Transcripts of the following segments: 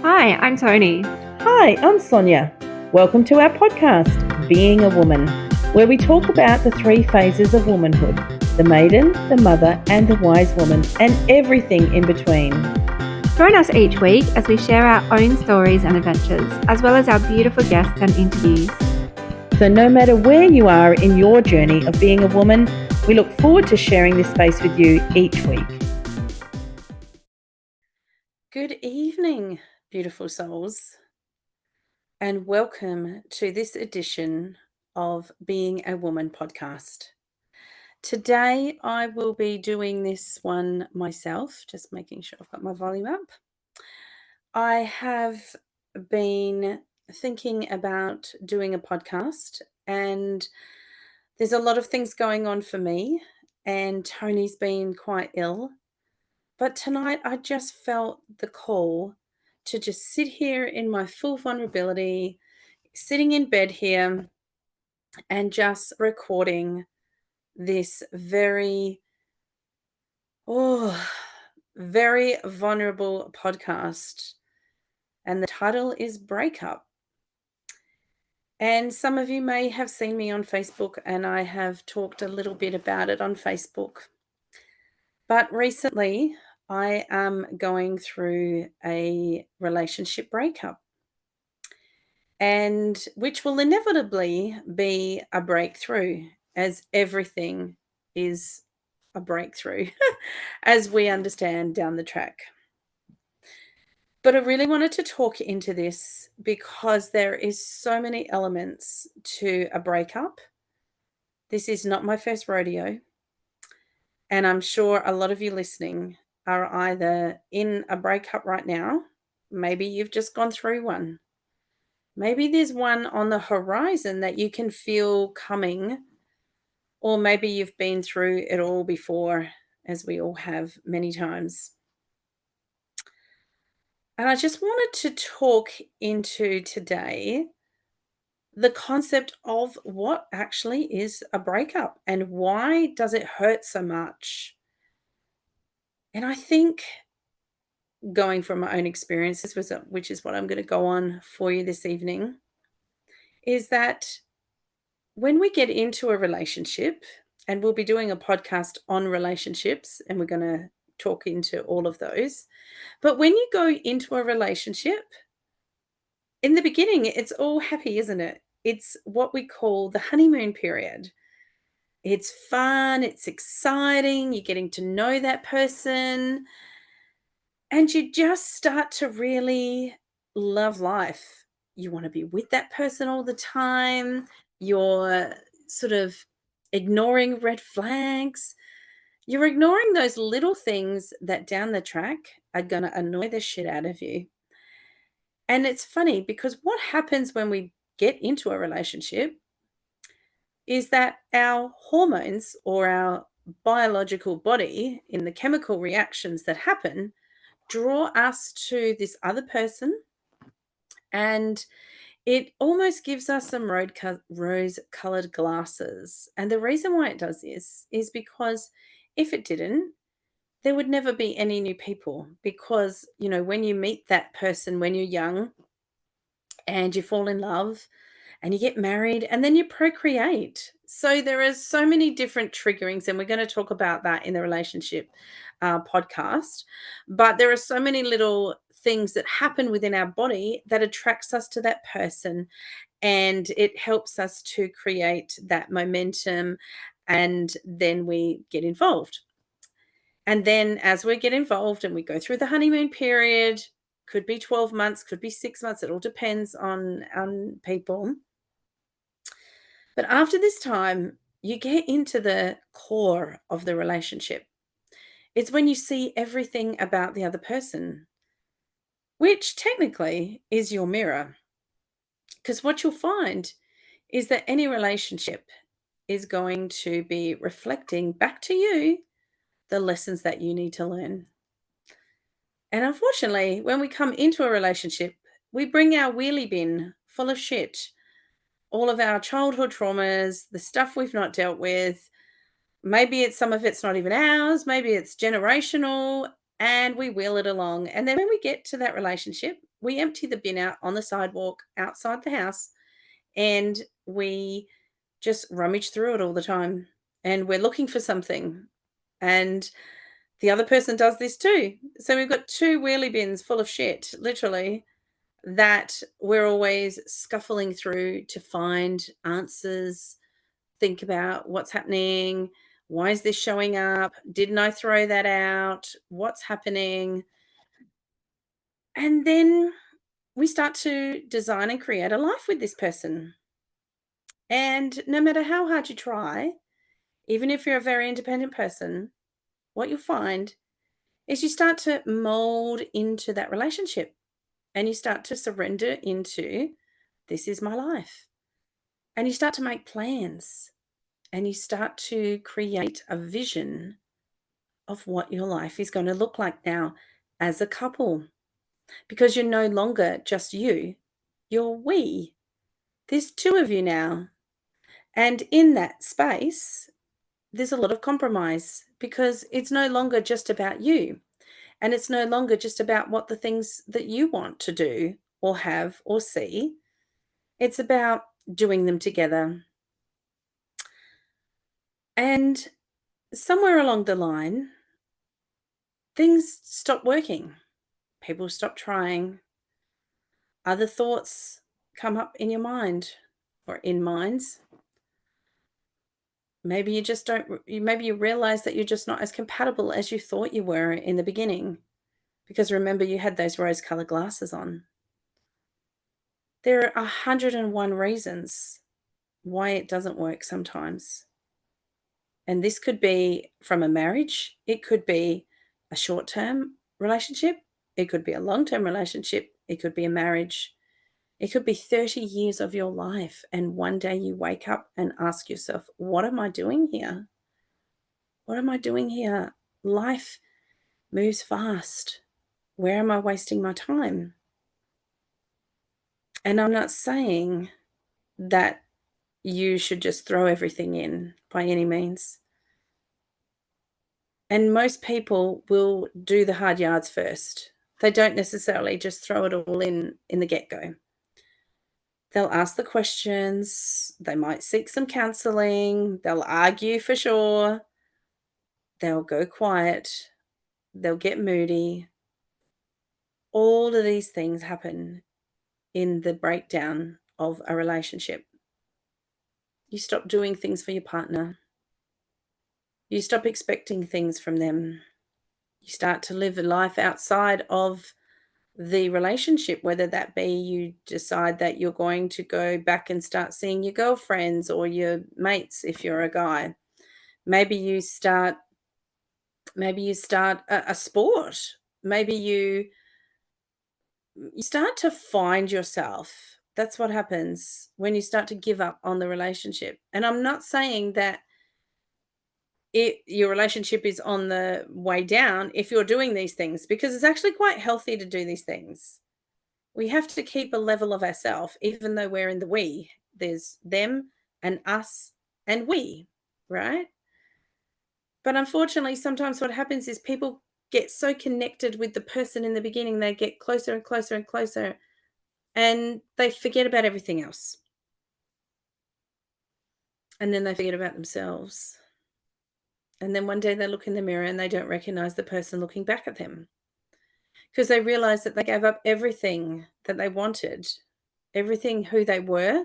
Hi, I'm Tony. Hi, I'm Sonya. Welcome to our podcast, Being a Woman, where we talk about the three phases of womanhood: the maiden, the mother, and the wise woman, and everything in between. Join us each week as we share our own stories and adventures, as well as our beautiful guests and interviews. So, no matter where you are in your journey of being a woman, we look forward to sharing this space with you each week. Good evening, beautiful souls, and welcome to this edition of Being a Woman podcast. Today, I will be doing this one myself, just making sure I've got my volume up. I have been thinking about doing a podcast, and there's a lot of things going on for me, and Tony's been quite ill. But tonight, I just felt the call to just sit here in my full vulnerability, sitting in bed here, and just recording this very vulnerable podcast. And the title is Breakup. And some of you may have seen me on Facebook, and I have talked a little bit about it on Facebook. But recently, I am going through a relationship breakup, and which will inevitably be a breakthrough, as everything is a breakthrough, as we understand down the track. But I really wanted to talk into this because there is so many elements to a breakup. This is not my first rodeo, and I'm sure a lot of you listening are either in a breakup right now, maybe you've just gone through one. Maybe there's one on the horizon that you can feel coming, or maybe you've been through it all before, as we all have many times. And I just wanted to talk into today the concept of what actually is a breakup and why does it hurt so much. And I think, going from my own experiences, which is what I'm going to go on for you this evening, is that when we get into a relationship, and we'll be doing a podcast on relationships, and we're going to talk into all of those. But when you go into a relationship, in the beginning, it's all happy, isn't it? It's what we call the honeymoon period. It's fun, it's exciting, you're getting to know that person, and you just start to really love life. You want to be with that person all the time. You're sort of ignoring red flags. You're ignoring those little things that down the track are going to annoy the shit out of you. And it's funny because what happens when we get into a relationship is that our hormones, or our biological body, in the chemical reactions that happen, draw us to this other person, and it almost gives us some rose-colored glasses. And the reason why it does this is because if it didn't, there would never be any new people. Because, when you meet that person when you're young and you fall in love and you get married and then you procreate. So there are so many different triggerings, and we're going to talk about that in the relationship podcast. But there are so many little things that happen within our body that attracts us to that person, and it helps us to create that momentum, and then we get involved. And then as we get involved and we go through the honeymoon period, could be 12 months, could be 6 months, it all depends on people. But after this time, you get into the core of the relationship. It's when you see everything about the other person, which technically is your mirror. Because what you'll find is that any relationship is going to be reflecting back to you the lessons that you need to learn. And unfortunately, when we come into a relationship, we bring our wheelie bin full of shit, all of our childhood traumas, the stuff we've not dealt with. Maybe some of it's not even ours, maybe it's generational, and we wheel it along. And then when we get to that relationship, we empty the bin out on the sidewalk outside the house, and we just rummage through it all the time, and we're looking for something, and the other person does this too. So we've got 2 wheelie bins full of shit, literally, that we're always scuffling through to find answers, think about what's happening. Why is this showing up? Didn't I throw that out? What's happening? And then we start to design and create a life with this person. And no matter how hard you try, even if you're a very independent person, what you'll find is you start to mold into that relationship and you start to surrender into this is my life. And you start to make plans and you start to create a vision of what your life is going to look like now as a couple because you're no longer just you're we. There's 2 of you now. And in that space, there's a lot of compromise because it's no longer just about you. And it's no longer just about what the things that you want to do or have or see. It's about doing them together. And somewhere along the line, things stop working. People stop trying. Other thoughts come up in your mind or in minds. Maybe you just don't, maybe you realize that you're just not as compatible as you thought you were in the beginning. Because remember, you had those rose colored glasses on. There are 101 reasons why it doesn't work sometimes. And this could be from a marriage, it could be a short term relationship, it could be a long term relationship, it could be a marriage, it could be 30 years of your life. And one day you wake up and ask yourself, what am I doing here? What am I doing here? Life moves fast. Where am I wasting my time? And I'm not saying that you should just throw everything in by any means. And most people will do the hard yards first. They don't necessarily just throw it all in the get-go. They'll ask the questions, they might seek some counseling, they'll argue for sure, they'll go quiet, they'll get moody. All of these things happen in the breakdown of a relationship. You stop doing things for your partner. You stop expecting things from them. You start to live a life outside of the relationship, whether that be you decide that you're going to go back and start seeing your girlfriends or your mates if you're a guy. Maybe you start a sport. Maybe you start to find yourself. That's what happens when you start to give up on the relationship. And I'm not saying that your relationship is on the way down if you're doing these things, because it's actually quite healthy to do these things. We have to keep a level of ourself, even though we're in the we. There's them and us and we, right? But unfortunately, sometimes what happens is people get so connected with the person in the beginning, they get closer and closer and closer, and they forget about everything else. And then they forget about themselves. And then one day they look in the mirror and they don't recognize the person looking back at them because they realize that they gave up everything that they wanted, everything who they were,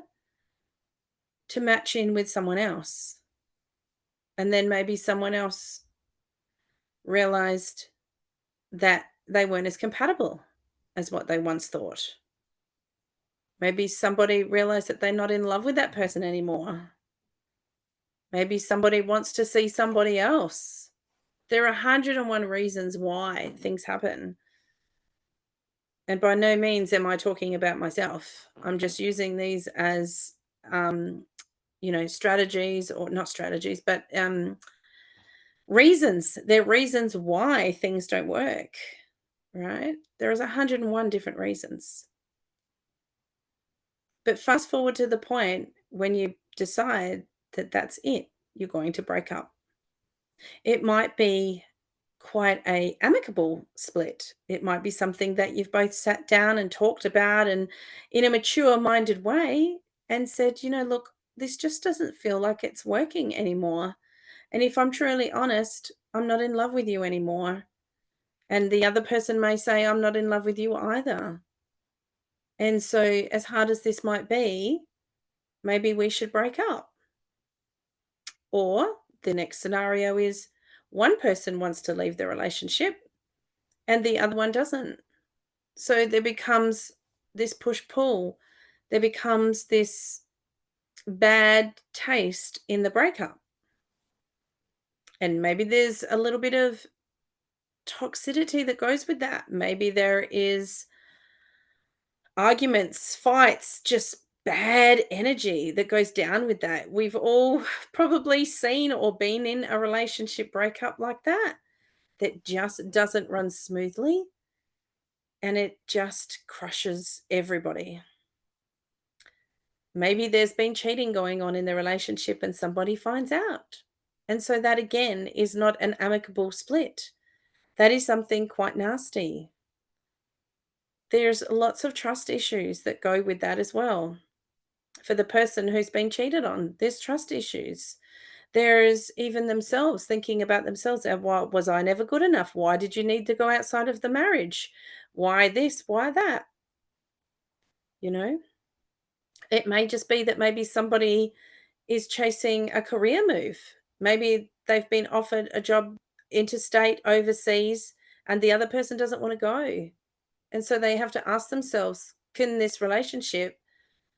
to match in with someone else. And then maybe someone else realized that they weren't as compatible as what they once thought. Maybe somebody realized that they're not in love with that person anymore. Maybe somebody wants to see somebody else. There are 101 reasons why things happen. And by no means am I talking about myself. I'm just using these as, strategies, or not strategies, but reasons. They're reasons why things don't work, right? There's 101 different reasons. But fast forward to the point when you decide that that's it, you're going to break up. It might be quite a amicable split. It might be something that you've both sat down and talked about and in a mature minded way and said, look, this just doesn't feel like it's working anymore. And if I'm truly honest, I'm not in love with you anymore. And the other person may say, I'm not in love with you either. And so, as hard as this might be, maybe we should break up. Or the next scenario is one person wants to leave the relationship and the other one doesn't. So there becomes this push pull. There becomes this bad taste in the breakup. And maybe there's a little bit of toxicity that goes with that. Maybe there is arguments, fights, just bad energy that goes down with that. We've all probably seen or been in a relationship breakup like that just doesn't run smoothly and it just crushes everybody. Maybe there's been cheating going on in the relationship and somebody finds out. And so that again is not an amicable split. That is something quite nasty. There's lots of trust issues that go with that as well. For the person who's been cheated on, there's trust issues. There's even themselves thinking about themselves. Why was I never good enough? Why did you need to go outside of the marriage? Why this? Why that? You know, it may just be that maybe somebody is chasing a career move. Maybe they've been offered a job interstate, overseas, and the other person doesn't want to go. And so they have to ask themselves, can this relationship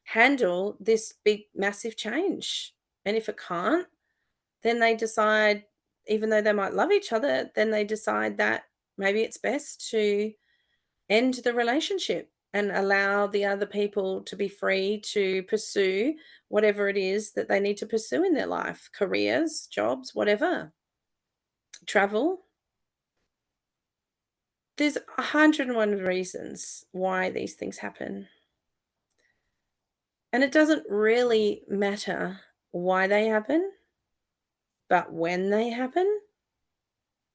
handle this big, massive change? And if it can't, then they decide, even though they might love each other, then they decide that maybe it's best to end the relationship and allow the other people to be free to pursue whatever it is that they need to pursue in their life, careers, jobs, whatever, travel. There's 101 reasons why these things happen. And it doesn't really matter why they happen, but when they happen,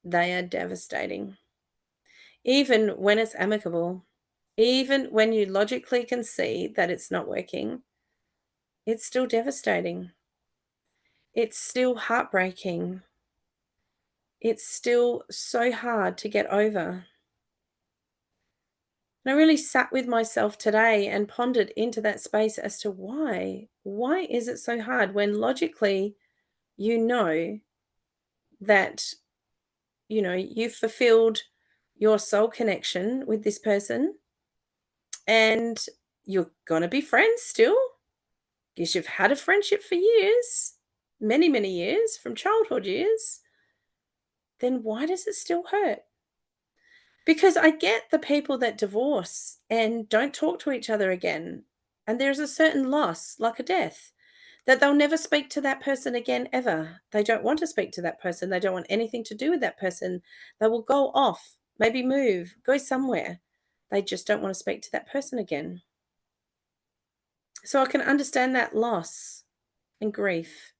they are devastating. Even when it's amicable, even when you logically can see that it's not working, it's still devastating. It's still heartbreaking. It's still so hard to get over. And I really sat with myself today and pondered into that space as to why. Why is it so hard when logically you know that, you've fulfilled your soul connection with this person and you're going to be friends still? Because you've had a friendship for years, many, many years, from childhood years. Then why does it still hurt? Because I get the people that divorce and don't talk to each other again, and there's a certain loss, like a death, that they'll never speak to that person again ever. They don't want to speak to that person. They don't want anything to do with that person. They will go off, maybe move, go somewhere. They just don't want to speak to that person again. So I can understand that loss and grief.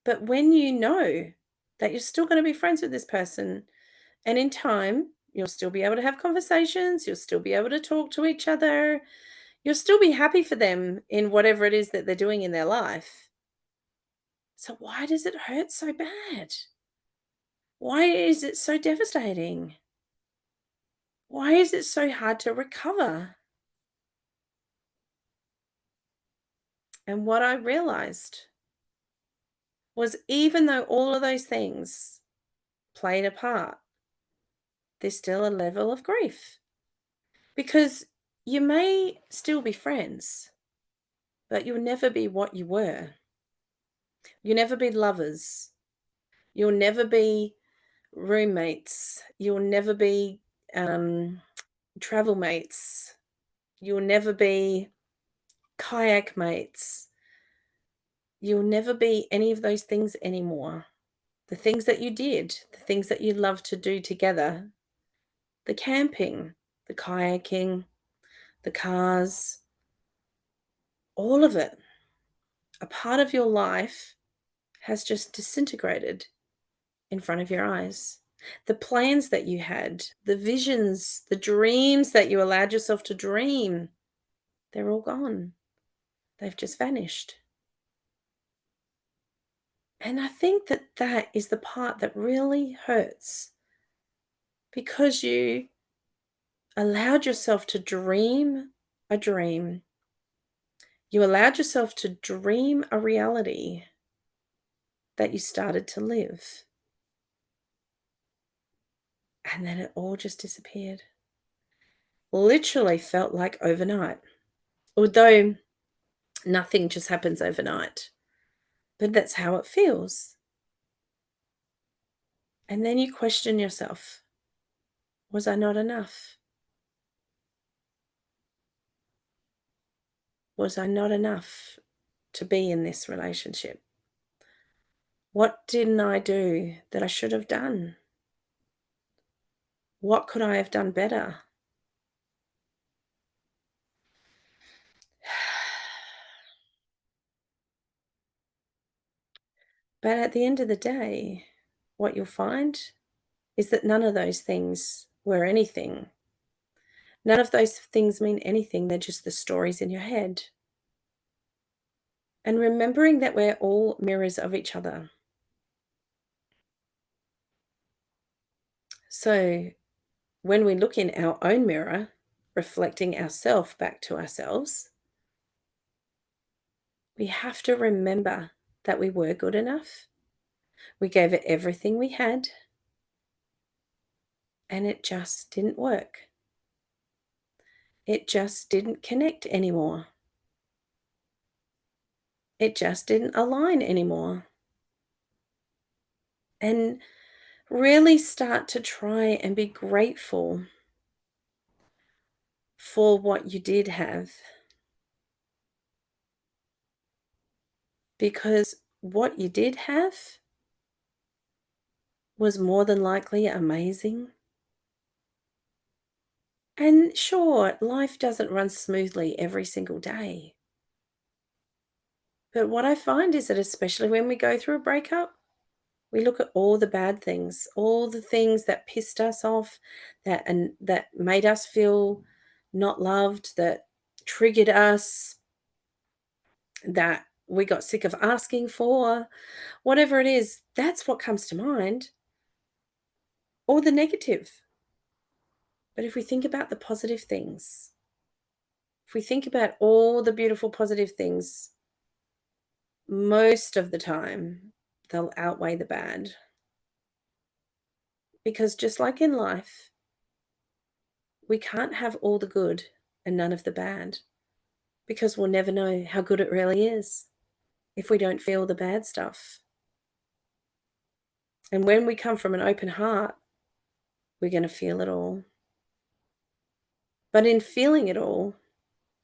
But when you know that you're still going to be friends with this person, and in time, you'll still be able to have conversations, you'll still be able to talk to each other, you'll still be happy for them in whatever it is that they're doing in their life. So why does it hurt so bad? Why is it so devastating? Why is it so hard to recover? And what I realized was even though all of those things played a part, there's still a level of grief because you may still be friends, but you'll never be what you were. You'll never be lovers. You'll never be roommates. You'll never be travel mates. You'll never be kayak mates. You'll never be any of those things anymore. The things that you did, the things that you loved to do together, the camping, the kayaking, the cars, all of it, a part of your life has just disintegrated in front of your eyes. The plans that you had, the visions, the dreams that you allowed yourself to dream, they're all gone. They've just vanished. And I think that that is the part that really hurts because you allowed yourself to dream a dream. You allowed yourself to dream a reality that you started to live. And then it all just disappeared. Literally felt like overnight. Although nothing just happens overnight, but that's how it feels. And then you question yourself, was I not enough? Was I not enough to be in this relationship? What didn't I do that I should have done? What could I have done better? But at the end of the day, what you'll find is that none of those things were anything. None of those things mean anything. They're just the stories in your head. And remembering that we're all mirrors of each other. So when we look in our own mirror, reflecting ourselves back to ourselves, we have to remember that we were good enough. We gave it everything we had, and it just didn't work. It just didn't connect anymore. It just didn't align anymore. And really start to try and be grateful for what you did have. Because what you did have was more than likely amazing. And sure, life doesn't run smoothly every single day. But what I find is that especially when we go through a breakup, we look at all the bad things, all the things that pissed us off, that made us feel not loved, that triggered us, that we got sick of asking for, whatever it is, that's what comes to mind, or the negative. But if we think about the positive things, if we think about all the beautiful positive things, most of the time they'll outweigh the bad. Because just like in life, we can't have all the good and none of the bad because we'll never know how good it really is if we don't feel the bad stuff. And when we come from an open heart, we're going to feel it all. But in feeling it all,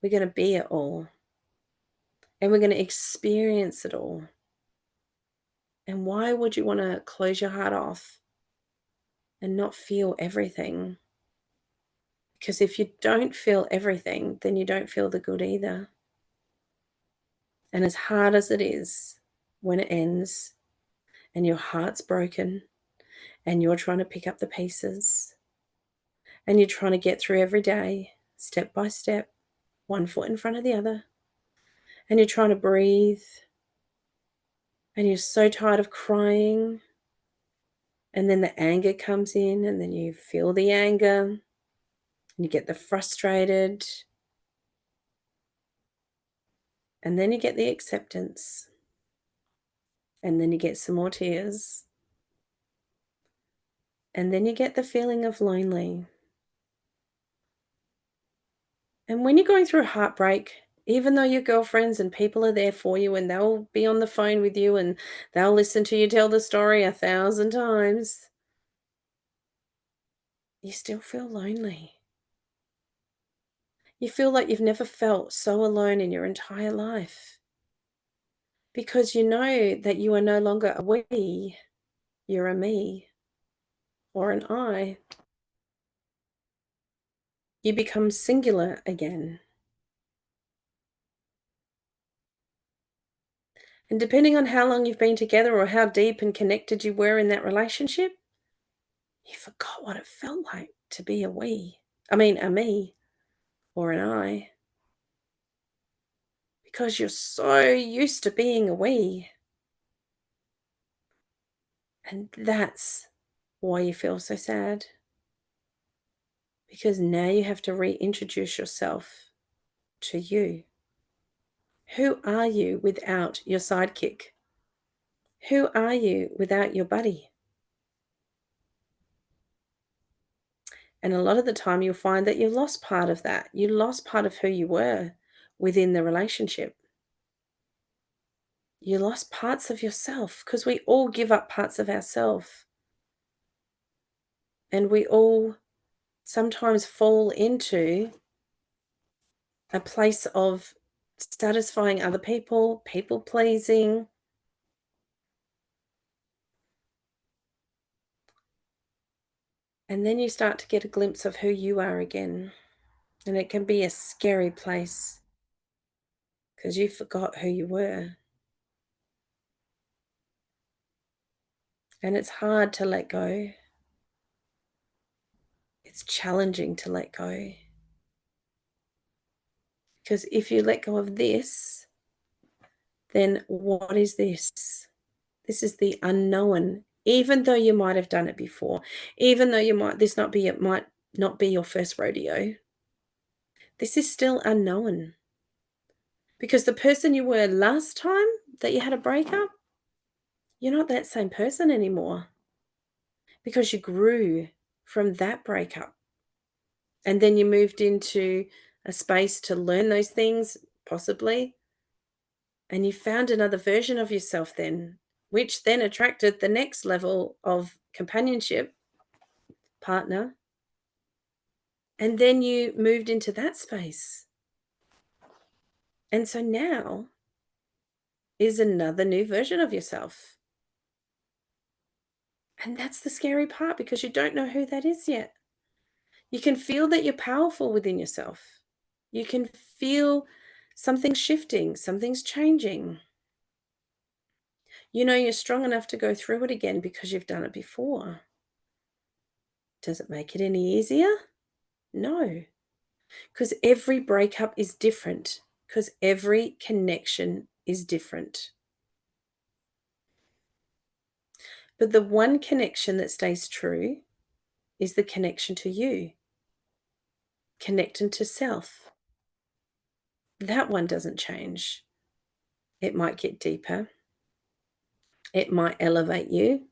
we're going to be it all. And we're going to experience it all. And why would you want to close your heart off and not feel everything? Because if you don't feel everything, then you don't feel the good either. And as hard as it is when it ends and your heart's broken and you're trying to pick up the pieces and you're trying to get through every day, step by step, one foot in front of the other, and you're trying to breathe and you're so tired of crying, and then the anger comes in and then you feel the anger and you get the frustrated and then you get the acceptance and then you get some more tears and then you get the feeling of lonely. And when you're going through heartbreak, even though your girlfriends and people are there for you and they'll be on the phone with you and they'll listen to you tell the story 1,000 times, you still feel lonely. You feel like you've never felt so alone in your entire life because you know that you are no longer a we, you're a me or an I. You become singular again. And depending on how long you've been together or how deep and connected you were in that relationship, You forgot what it felt like to be a we. I mean, a me or an I, because you're so used to being a we. And that's why you feel so sad. Because now you have to reintroduce yourself to you. Who are you without your sidekick? Who are you without your buddy? And a lot of the time, you'll find that you lost part of that. You lost part of who you were within the relationship. You lost parts of yourself because we all give up parts of ourselves. And we all sometimes fall into a place of satisfying other people, people pleasing. And then you start to get a glimpse of who you are again. And it can be a scary place because you forgot who you were. And it's hard to let go. It's challenging to let go. Because if you let go of this, then what is this? This is the unknown. Even though you might have done it before, even though it might not be your first rodeo, this is still unknown. Because the person you were last time that you had a breakup, you're not that same person anymore. Because you grew from that breakup. And then you moved into a space to learn those things, possibly. And you found another version of yourself then, which then attracted the next level of companionship partner. And then you moved into that space. And so now is another new version of yourself. And that's the scary part because you don't know who that is yet. You can feel that you're powerful within yourself. You can feel something's shifting, something's changing. You know you're strong enough to go through it again because you've done it before. Does it make it any easier? No, because every breakup is different, because every connection is different. But the one connection that stays true is the connection to you, connecting to self. That one doesn't change. It might get deeper. It might elevate you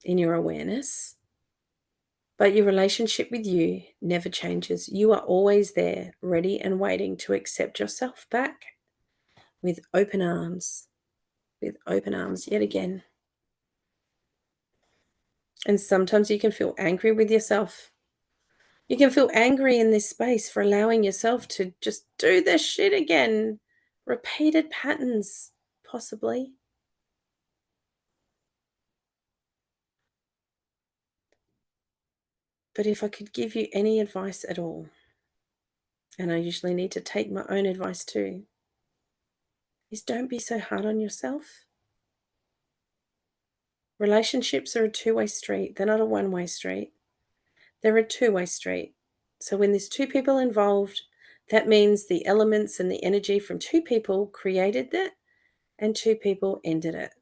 in your awareness, but your relationship with you never changes. You are always there, ready and waiting to accept yourself back with open arms yet again. And sometimes you can feel angry with yourself. You can feel angry in this space for allowing yourself to just do this shit again. Repeated patterns, possibly. But if I could give you any advice at all, and I usually need to take my own advice too, is don't be so hard on yourself. Relationships are a two-way street. They're not a one-way street. They're a two-way street. So when there's two people involved, that means the elements and the energy from two people created that and two people ended it.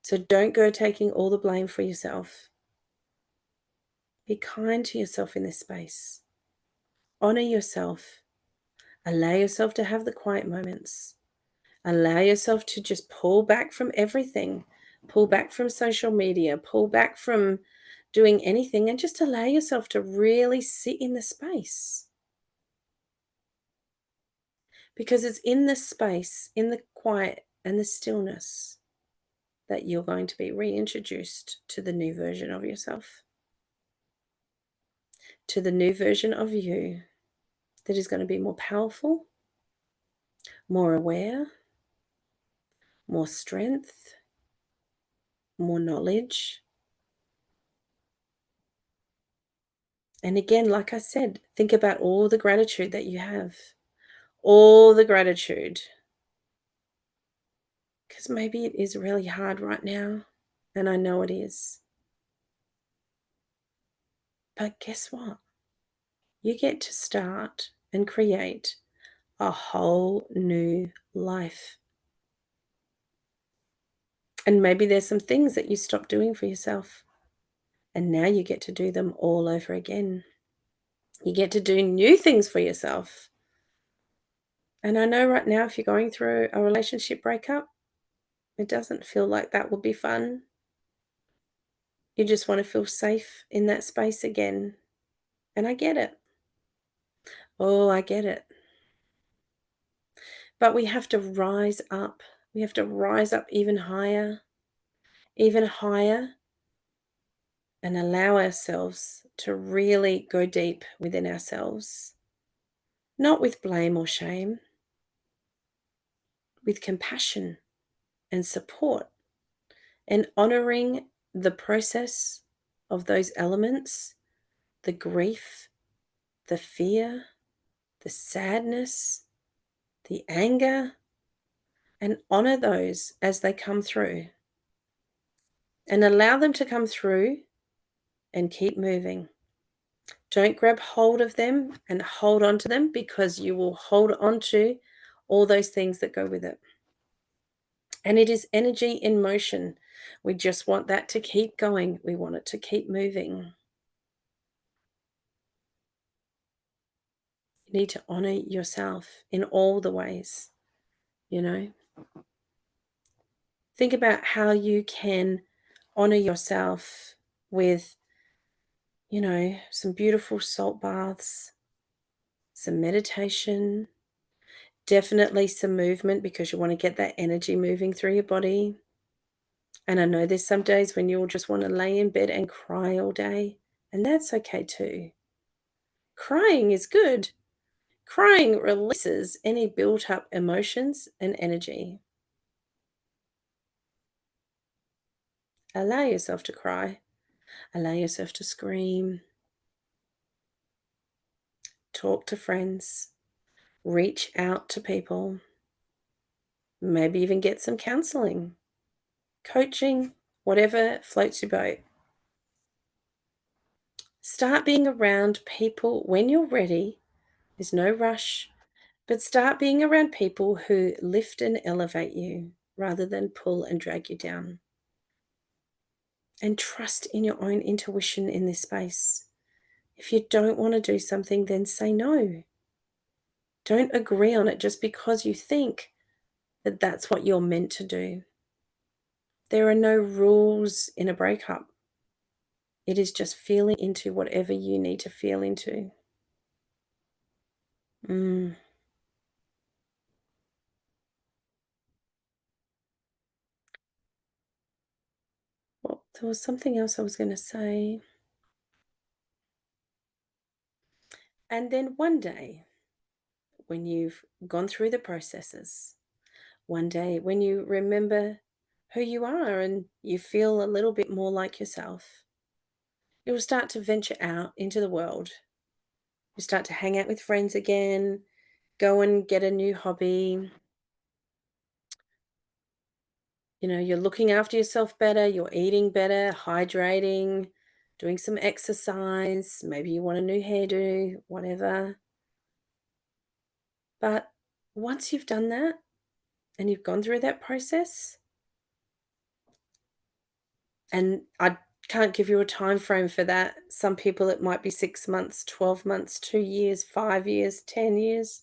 So don't go taking all the blame for yourself. Be kind to yourself in this space. Honor yourself. Allow yourself to have the quiet moments. Allow yourself to just pull back from everything. Pull back from social media. Pull back from doing anything and just allow yourself to really sit in the space. Because it's in the space, in the quiet and the stillness, that you're going to be reintroduced to the new version of yourself, to the new version of you that is going to be more powerful, more aware, more strength, more knowledge. And again, like I said, think about all the gratitude that you have, all the gratitude. Because maybe it is really hard right now, and I know it is. But guess what? You get to start and create a whole new life. And maybe there's some things that you stopped doing for yourself, and now you get to do them all over again. You get to do new things for yourself. And I know right now, if you're going through a relationship breakup, it doesn't feel like that will be fun. You just want to feel safe in that space again. And I get it. Oh, I get it. But we have to rise up. We have to rise up even higher, and allow ourselves to really go deep within ourselves. Not with blame or shame, with compassion and support, and honoring the process of those elements, the grief, the fear, the sadness, the anger, and honor those as they come through. And allow them to come through and keep moving. Don't grab hold of them and hold on to them, because you will hold on to all those things that go with it. And it is energy in motion. We just want that to keep going. We want it to keep moving. You need to honor yourself in all the ways, you know. Think about how you can honor yourself with, some beautiful salt baths, some meditation, definitely some movement, because you want to get that energy moving through your body. And I know there's some days when you'll just want to lay in bed and cry all day, and that's okay too. Crying is good. Crying releases any built up emotions and energy. Allow yourself to cry. Allow yourself to scream. Talk to friends. Reach out to people. Maybe even get some counseling, coaching, whatever floats your boat. Start being around people when you're ready. There's no rush, but start being around people who lift and elevate you rather than pull and drag you down. And trust in your own intuition in this space. If you don't want to do something, then say no. Don't agree on it just because you think that that's what you're meant to do. There are no rules in a breakup. It is just feeling into whatever you need to feel into. Mm. Well, there was something else I was going to say. And then one day, when you've gone through the processes, one day when you remember who you are and you feel a little bit more like yourself, you'll start to venture out into the world. You start to hang out with friends again, go and get a new hobby. You're looking after yourself better, you're eating better, hydrating, doing some exercise. Maybe you want a new hairdo, whatever. But once you've done that and you've gone through that process, and I can't give you a time frame for that. Some people it might be 6 months, 12 months, 2 years, 5 years, 10 years.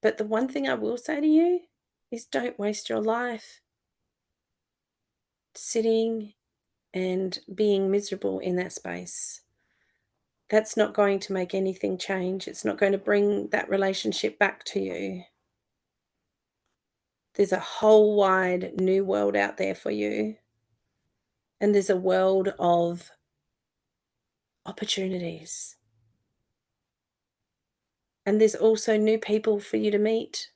But the one thing I will say to you is don't waste your life sitting and being miserable in that space. That's not going to make anything change. It's not going to bring that relationship back to you. There's a whole wide new world out there for you. And there's a world of opportunities. And there's also new people for you to meet.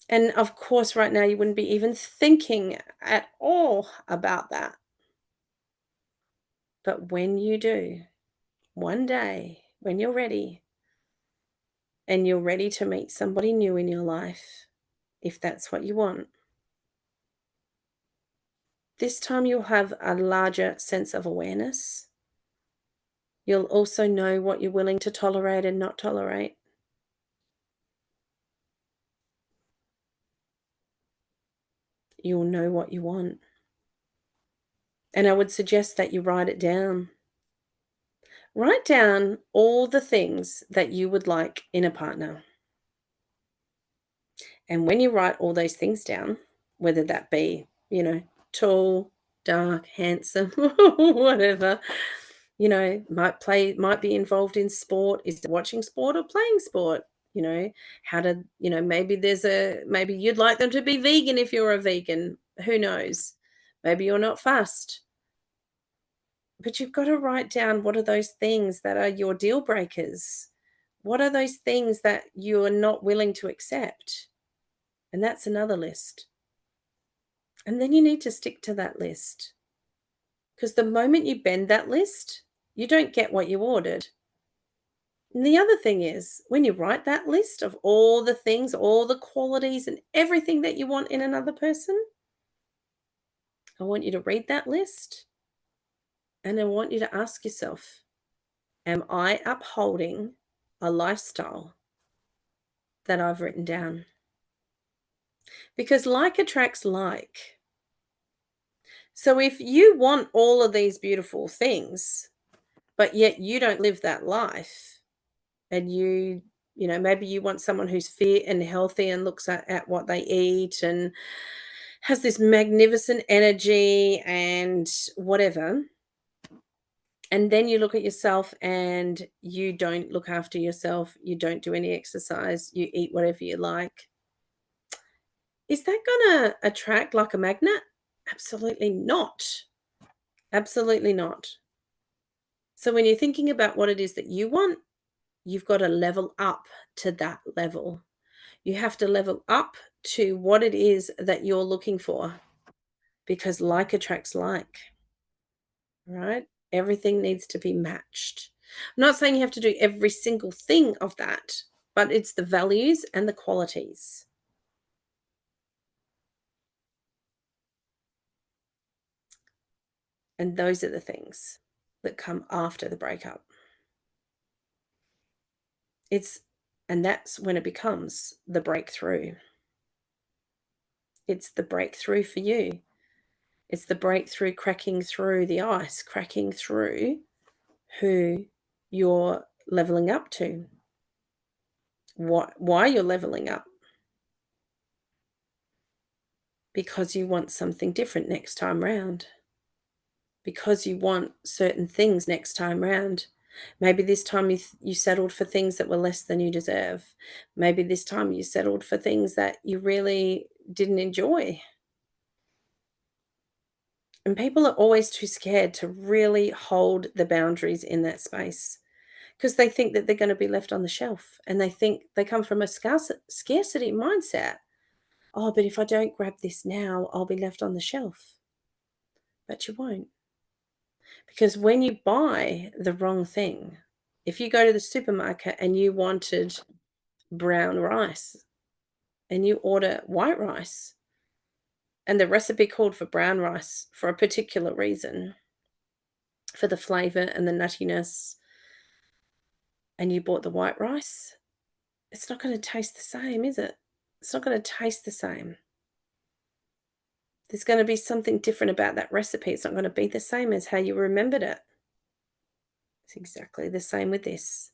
And of course, right now, you wouldn't be even thinking at all about that. But when you do, one day, when you're ready, and you're ready to meet somebody new in your life, if that's what you want, This time you'll have a larger sense of awareness. You'll also know what you're willing to tolerate and not tolerate. You'll know what you want. And I would suggest that you write it down. Write down all the things that you would like in a partner. And when you write all those things down, whether that be, tall, dark, handsome, whatever, might be involved in sport. Is it watching sport or playing sport? How to, maybe you'd like them to be vegan if you're a vegan. Who knows? Maybe you're not fussed. But you've got to write down what are those things that are your deal breakers? What are those things that you are not willing to accept? And that's another list. And then you need to stick to that list. Because the moment you bend that list, you don't get what you ordered. And the other thing is, when you write that list of all the things, all the qualities, and everything that you want in another person, I want you to read that list and I want you to ask yourself, am I upholding a lifestyle that I've written down? Because like attracts like. So if you want all of these beautiful things, but yet you don't live that life, and maybe you want someone who's fit and healthy and looks at what they eat and has this magnificent energy and whatever, and then you look at yourself and you don't look after yourself, you don't do any exercise, you eat whatever you like, is that gonna attract like a magnet? Absolutely not. Absolutely not. So when you're thinking about what it is that you want, you've got to level up to that level. You have to level up to what it is that you're looking for, because like attracts like, right? Everything needs to be matched. I'm not saying you have to do every single thing of that, but it's the values and the qualities. And those are the things that come after the breakup. It's and that's when it becomes the breakthrough. It's the breakthrough for you. It's the breakthrough, cracking through the ice, cracking through who you're leveling up to. Why you're leveling up? Because you want something different next time round. Because you want certain things next time round. Maybe this time you settled for things that were less than you deserve. Maybe this time you settled for things that you really didn't enjoy. And people are always too scared to really hold the boundaries in that space, because they think that they're going to be left on the shelf, and they think they come from a scarcity mindset. Oh, but if I don't grab this now, I'll be left on the shelf. But you won't. Because when you buy the wrong thing, if you go to the supermarket and you wanted brown rice and you order white rice, and the recipe called for brown rice for a particular reason, for the flavor and the nuttiness, and you bought the white rice, it's not going to taste the same, is it? It's not going to taste the same. There's going to be something different about that recipe. It's not going to be the same as how you remembered it. It's exactly the same with this.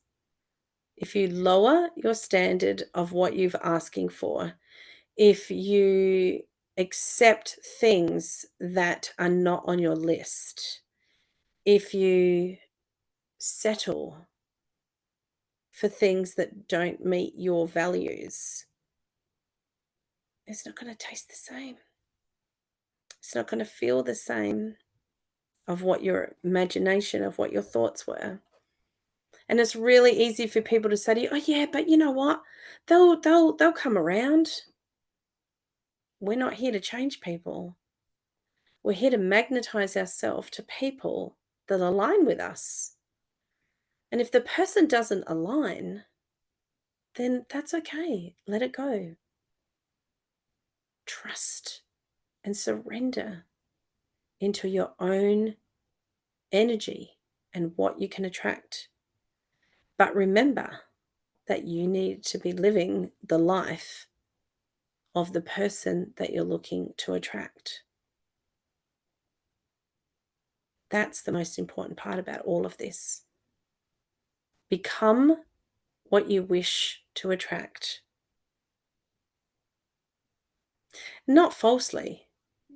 If you lower your standard of what you're asking for, if you accept things that are not on your list, if you settle for things that don't meet your values, it's not going to taste the same. It's not going to feel the same of what your imagination, of what your thoughts were. And it's really easy for people to say to you, "Oh yeah, but you know what? They'll come around." We're not here to change people. We're here to magnetize ourselves to people that align with us. And if the person doesn't align, then that's okay. Let it go. Trust and surrender. into your own energy and what you can attract. But remember that you need to be living the life of the person that you're looking to attract. That's the most important part about all of this. Become what you wish to attract. Not falsely.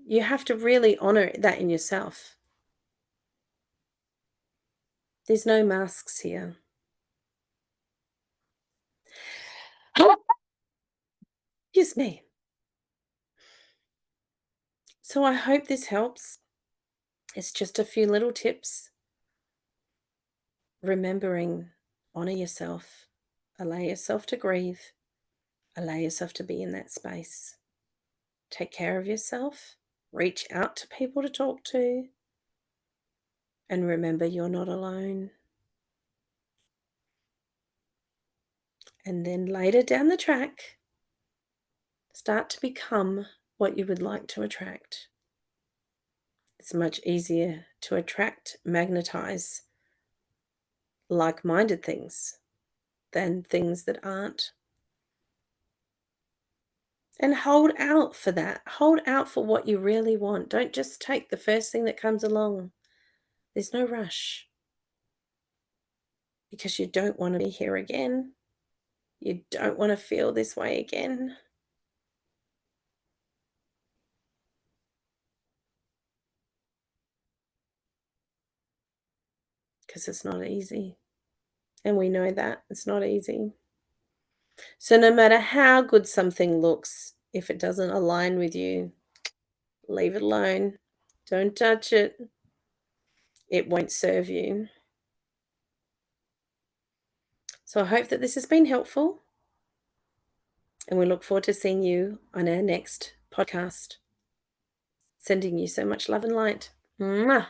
You have to really honor that in yourself. There's no masks here. Excuse me. So I hope this helps. It's just a few little tips. Remembering, honor yourself, allow yourself to grieve, allow yourself to be in that space. Take care of yourself, reach out to people to talk to, and remember you're not alone. And then later down the track, start to become what you would like to attract. It's much easier to attract, magnetize like-minded things than things that aren't. And hold out for that. Hold out for what you really want. Don't just take the first thing that comes along. There's no rush. Because you don't want to be here again. You don't want to feel this way again. Because it's not easy. And we know that it's not easy. So no matter how good something looks, if it doesn't align with you, leave it alone. Don't touch it. It won't serve you. So I hope that this has been helpful. And we look forward to seeing you on our next podcast. Sending you so much love and light. Mwah.